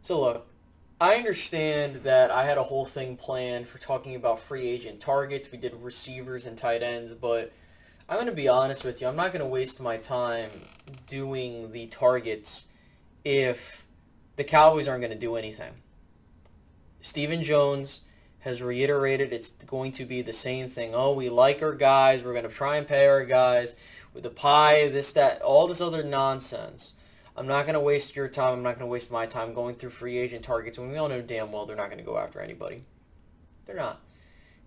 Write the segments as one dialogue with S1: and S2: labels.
S1: So look, I understand that I had a whole thing planned for talking about free agent targets. We did receivers and tight ends, but I'm going to be honest with you. I'm not going to waste my time doing the targets if the Cowboys aren't going to do anything. Stephen Jones has reiterated it's going to be the same thing. Oh, we like our guys. We're going to try and pay our guys with the pie, this, that, all this other nonsense. I'm not going to waste your time. I'm not going to waste my time going through free agent targets when we all know damn well they're not going to go after anybody. They're not.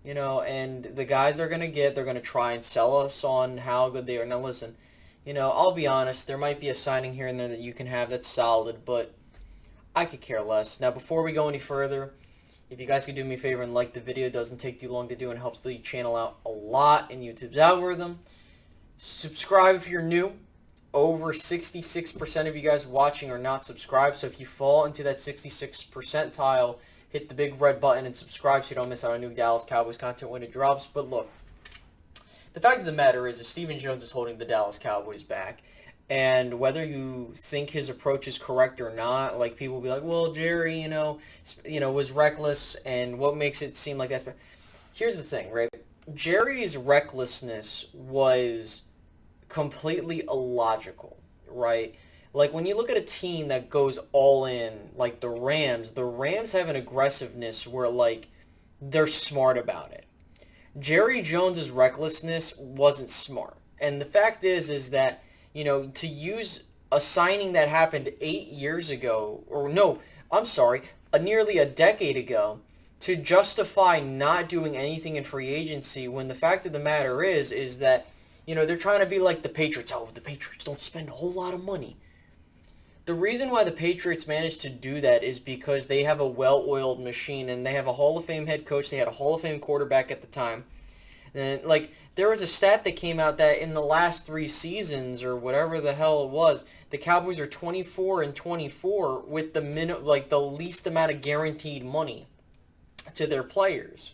S1: And the guys they're going to get, they're going to try and sell us on how good they are. Now, listen, I'll be honest. There might be a signing here and there that you can have that's solid, but I could care less. Now, before we go any further, if you guys could do me a favor and like the video, it doesn't take too long to do and helps the channel out a lot in YouTube's algorithm. Subscribe if you're new. Over 66% of you guys watching are not subscribed, so if you fall into that 66 percentile, hit the big red button and subscribe so you don't miss out on new Dallas Cowboys content when it drops. But look, the fact of the matter is that Stephen Jones is holding the Dallas Cowboys back. And whether you think his approach is correct or not, like people will be like, well, Jerry, was reckless, and what makes it seem like that's... Here's the thing, right? Jerry's recklessness was completely illogical, right? Like when you look at a team that goes all in, like the Rams have an aggressiveness where like they're smart about it. Jerry Jones's recklessness wasn't smart. And the fact is that, to use a signing that happened 8 years ago, or no, I'm sorry, nearly a decade ago, to justify not doing anything in free agency when the fact of the matter is that, they're trying to be like the Patriots. Oh, the Patriots don't spend a whole lot of money. The reason why the Patriots managed to do that is because they have a well-oiled machine, and they have a Hall of Fame head coach. They had a Hall of Fame quarterback at the time. And, there was a stat that came out that in the last 3 seasons, or whatever the hell it was, the Cowboys are 24-24 with the least amount of guaranteed money to their players.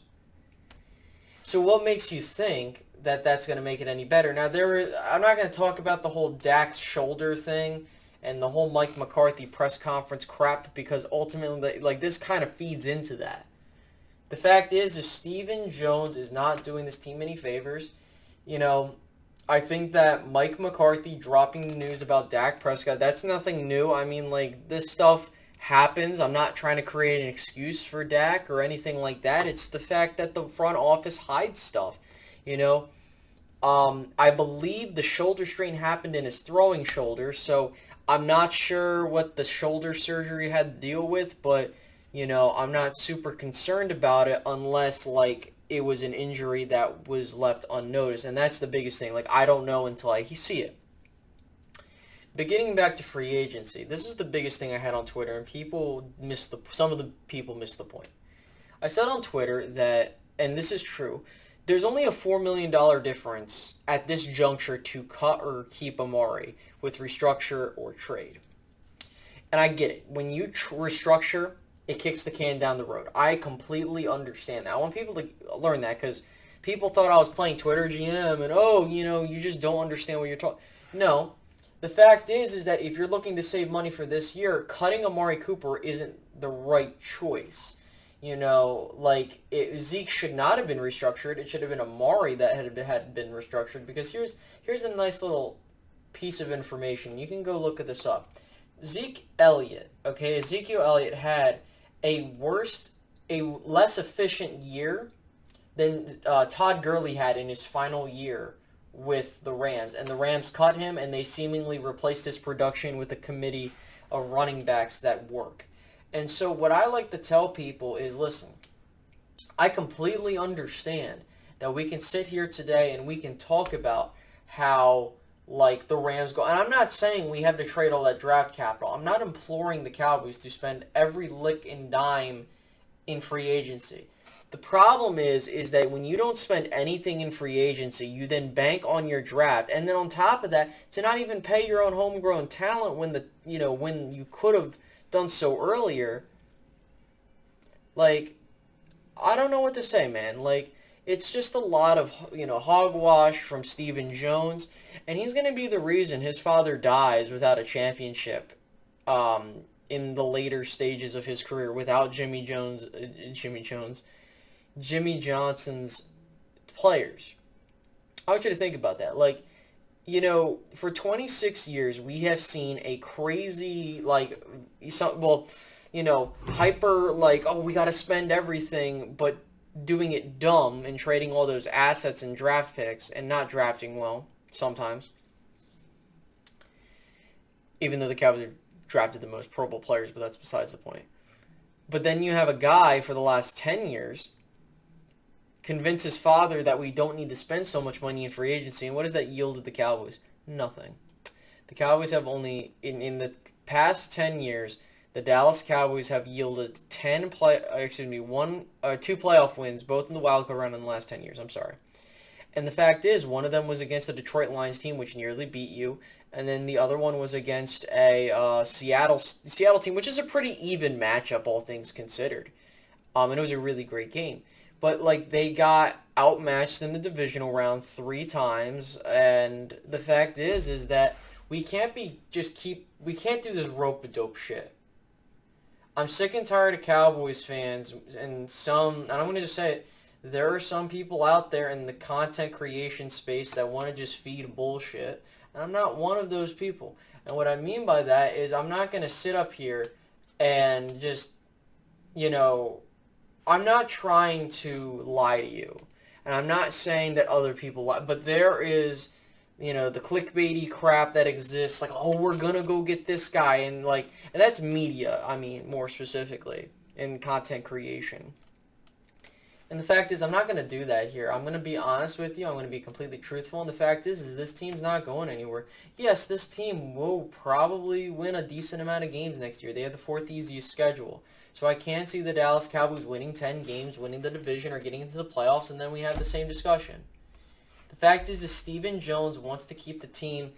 S1: So what makes you think that that's going to make it any better? Now, I'm not going to talk about the whole Dak's shoulder thing and the whole Mike McCarthy press conference crap, because ultimately, this kind of feeds into that. The fact is Stephen Jones is not doing this team any favors. I think that Mike McCarthy dropping the news about Dak Prescott, that's nothing new. I mean, this stuff happens. I'm not trying to create an excuse for Dak or anything like that. It's the fact that the front office hides stuff. I believe the shoulder strain happened in his throwing shoulder, so I'm not sure what the shoulder surgery had to deal with, but, I'm not super concerned about it unless, it was an injury that was left unnoticed, and that's the biggest thing. I don't know until I see it. But getting back to free agency, this is the biggest thing I had on Twitter, and some of the people missed the point. I said on Twitter that, and this is true, there's only a $4 million difference at this juncture to cut or keep Amari with restructure or trade. And I get it. When you restructure, it kicks the can down the road. I completely understand that. I want people to learn that, because people thought I was playing Twitter GM and, you just don't understand what you're talking. No. The fact is that if you're looking to save money for this year, cutting Amari Cooper isn't the right choice. Zeke should not have been restructured. It should have been Amari that had been restructured, because here's a nice little piece of information. You can go look at this up. Ezekiel Elliott had a less efficient year than Todd Gurley had in his final year with the Rams. And the Rams cut him, and they seemingly replaced his production with a committee of running backs that work. And so what I like to tell people is, listen, I completely understand that we can sit here today and we can talk about how, the Rams go. And I'm not saying we have to trade all that draft capital. I'm not imploring the Cowboys to spend every lick and dime in free agency. The problem is that when you don't spend anything in free agency, you then bank on your draft, and then on top of that, to not even pay your own homegrown talent when when you could have done so earlier. I don't know what to say, man. It's just a lot of, hogwash from Stephen Jones, and he's going to be the reason his father dies without a championship in the later stages of his career without Jimmy Johnson's players. I want you to think about that. Like, for 26 years, we have seen a crazy, hyper, oh, we got to spend everything, but doing it dumb and trading all those assets and draft picks and not drafting well sometimes. Even though the Cowboys have drafted the most Pro Bowl players, but that's besides the point. But then you have a guy for the last 10 years convince his father that we don't need to spend so much money in free agency. And what has that yielded the Cowboys? Nothing. The Cowboys have only, in the past 10 years, the Dallas Cowboys have yielded 2 playoff wins, both in the wild card round in the last 10 years. I'm sorry. And the fact is, one of them was against the Detroit Lions team, which nearly beat you. And then the other one was against a Seattle team, which is a pretty even matchup, all things considered. And it was a really great game. But, they got outmatched in the divisional round 3 times. And the fact is that we can't do this rope-a-dope shit. I'm sick and tired of Cowboys fans and I'm going to just say it, there are some people out there in the content creation space that want to just feed bullshit. And I'm not one of those people. And what I mean by that is I'm not going to sit up here and just, I'm not trying to lie to you. And I'm not saying that other people lie. But there is, the clickbaity crap that exists. Like, oh, we're going to go get this guy. And that's media, more specifically, in content creation. And the fact is, I'm not going to do that here. I'm going to be honest with you. I'm going to be completely truthful. And the fact is this team's not going anywhere. Yes, this team will probably win a decent amount of games next year. They have the 4th easiest schedule. So I can't see the Dallas Cowboys winning 10 games, winning the division, or getting into the playoffs, and then we have the same discussion. The fact is Stephen Jones wants to keep the team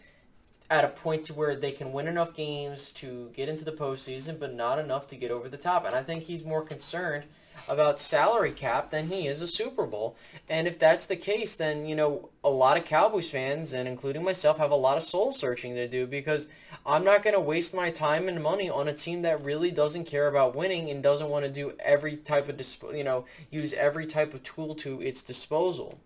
S1: at a point to where they can win enough games to get into the postseason, but not enough to get over the top. And I think he's more concerned about salary cap than he is a Super Bowl. And if that's the case, then, a lot of Cowboys fans, and including myself, have a lot of soul searching to do, because I'm not going to waste my time and money on a team that really doesn't care about winning and doesn't want to do every type of, use every type of tool to its disposal.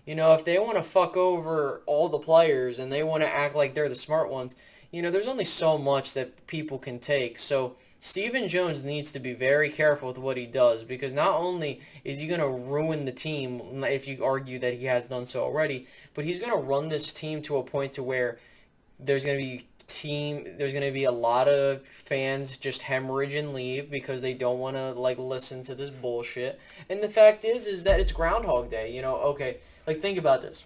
S1: If they want to fuck over all the players and they want to act like they're the smart ones, there's only so much that people can take. So Stephen Jones needs to be very careful with what he does, because not only is he going to ruin the team, if you argue that he has done so already, but he's going to run this team to a point to where there's going to be a lot of fans just hemorrhage and leave because they don't want to listen to this bullshit. And the fact is that it's Groundhog Day. Okay, think about this.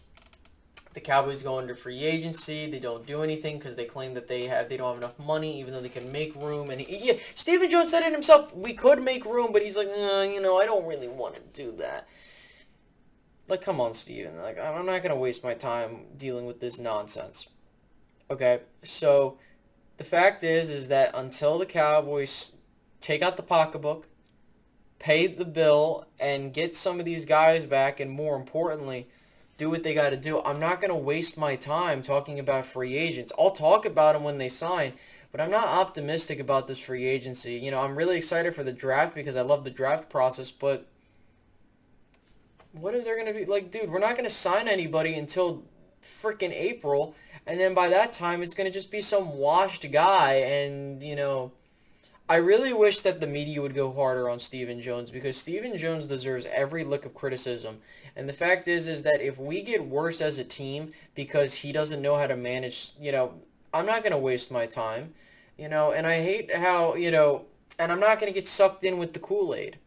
S1: The Cowboys go under free agency. They don't do anything because they claim that they don't have enough money, even though they can make room. And Stephen Jones said it himself. We could make room, but he's like, I don't really want to do that. Come on, Steven. I'm not gonna waste my time dealing with this nonsense. Okay, so the fact is that until the Cowboys take out the pocketbook, pay the bill, and get some of these guys back, and more importantly, do what they got to do, I'm not going to waste my time talking about free agents. I'll talk about them when they sign, but I'm not optimistic about this free agency. I'm really excited for the draft because I love the draft process, but what is there going to be? Dude, we're not going to sign anybody until freaking April, and then by that time, it's going to just be some washed guy, and, I really wish that the media would go harder on Stephen Jones, because Stephen Jones deserves every lick of criticism. And the fact is that if we get worse as a team because he doesn't know how to manage, I'm not going to waste my time, and I hate how, and I'm not going to get sucked in with the Kool-Aid.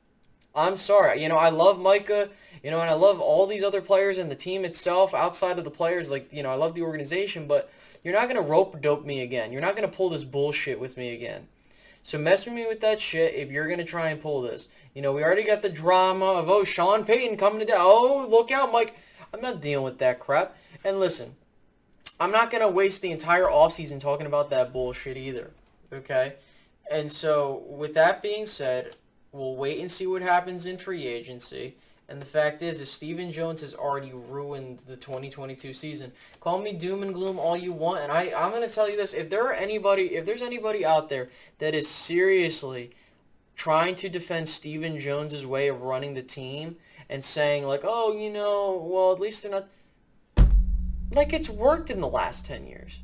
S1: I'm sorry. I love Micah, and I love all these other players and the team itself outside of the players. I love the organization, but you're not going to rope-dope me again. You're not going to pull this bullshit with me again. So mess with me with that shit if you're going to try and pull this. We already got the drama of, Sean Payton coming to down. Oh, look out, Mike. I'm not dealing with that crap. And listen, I'm not going to waste the entire offseason talking about that bullshit either. Okay? And so with that being said, we'll wait and see what happens in free agency. And the fact is Stephen Jones has already ruined the 2022 season. Call me doom and gloom all you want, and I'm going to tell you this. If there's anybody out there that is seriously trying to defend Stephen Jones's way of running the team and saying, like, oh, well, at least they're not... Like, it's worked in the last 10 years.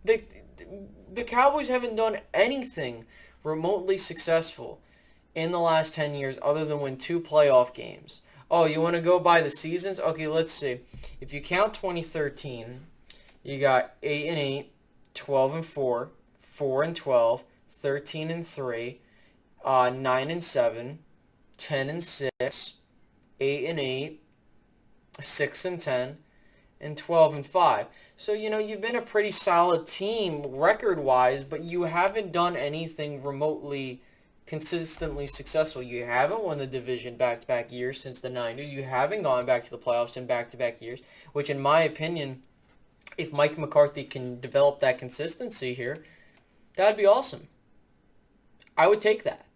S1: The Cowboys haven't done anything remotely successful in the last 10 years other than win 2 playoff games. Oh, you want to go by the seasons? Okay, let's see. If you count 2013, you got 8-8, 12-4, 4-12, 13-3, 9-7, 10-6, 8-8, 6-10, and 12-5. So, you've been a pretty solid team record-wise, but you haven't done anything remotely consistently successful. You haven't won the division back-to-back years since the 90s. You haven't gone back to the playoffs in back-to-back years, which in my opinion, if Mike McCarthy can develop that consistency here, that'd be awesome. I would take that,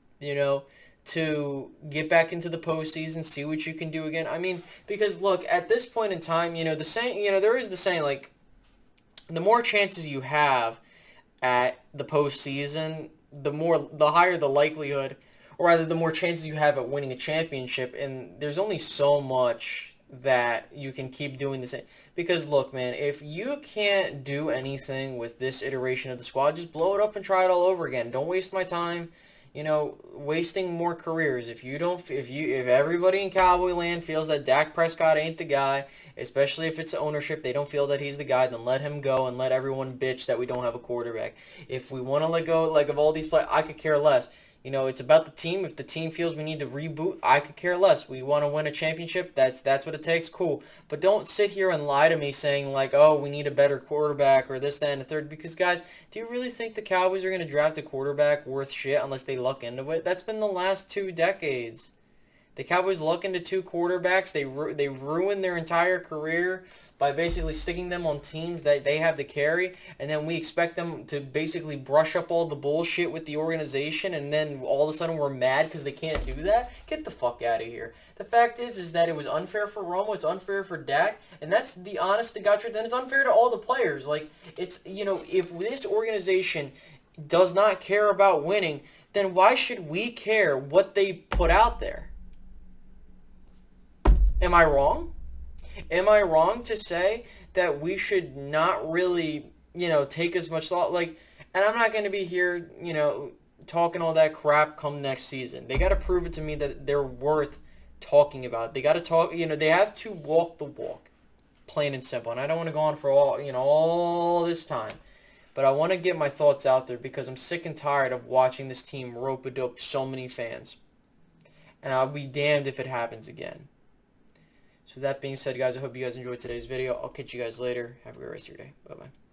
S1: to get back into the postseason, see what you can do again. I mean, because look, at this point in time, the saying, there is the saying, like, the more chances you have at the postseason, the higher the likelihood, or rather the more chances you have at winning a championship, and there's only so much that you can keep doing the same. Because look, man, if you can't do anything with this iteration of the squad, just blow it up and try it all over again. Don't waste my time, wasting more careers. If everybody in Cowboy land feels that Dak Prescott ain't the guy, especially if it's ownership, they don't feel that he's the guy, then let him go and let everyone bitch that we don't have a quarterback. If we want to let go of all these players, I could care less. It's about the team. If the team feels we need to reboot, I could care less. We want to win a championship. That's what it takes. Cool. But don't sit here and lie to me saying, like, oh, we need a better quarterback or this, that, and the third. Because, guys, do you really think the Cowboys are going to draft a quarterback worth shit unless they luck into it? That's been the last 2 decades. The Cowboys luck into 2 quarterbacks. They ruin their entire career by basically sticking them on teams that they have to carry, and then we expect them to basically brush up all the bullshit with the organization, and then all of a sudden we're mad because they can't do that? Get the fuck out of here. The fact is that it was unfair for Romo, it's unfair for Dak, and that's the honest to God truth, and it's unfair to all the players. Like, it's, if this organization does not care about winning, then why should we care what they put out there? Am I wrong? Am I wrong to say that we should not really, take as much thought? Like, and I'm not going to be here, talking all that crap come next season. They got to prove it to me that they're worth talking about. They got to talk, they have to walk the walk, plain and simple. And I don't want to go on for all this time. But I want to get my thoughts out there because I'm sick and tired of watching this team rope-a-dope so many fans. And I'll be damned if it happens again. So that being said, guys, I hope you guys enjoyed today's video. I'll catch you guys later. Have a great rest of your day. Bye-bye.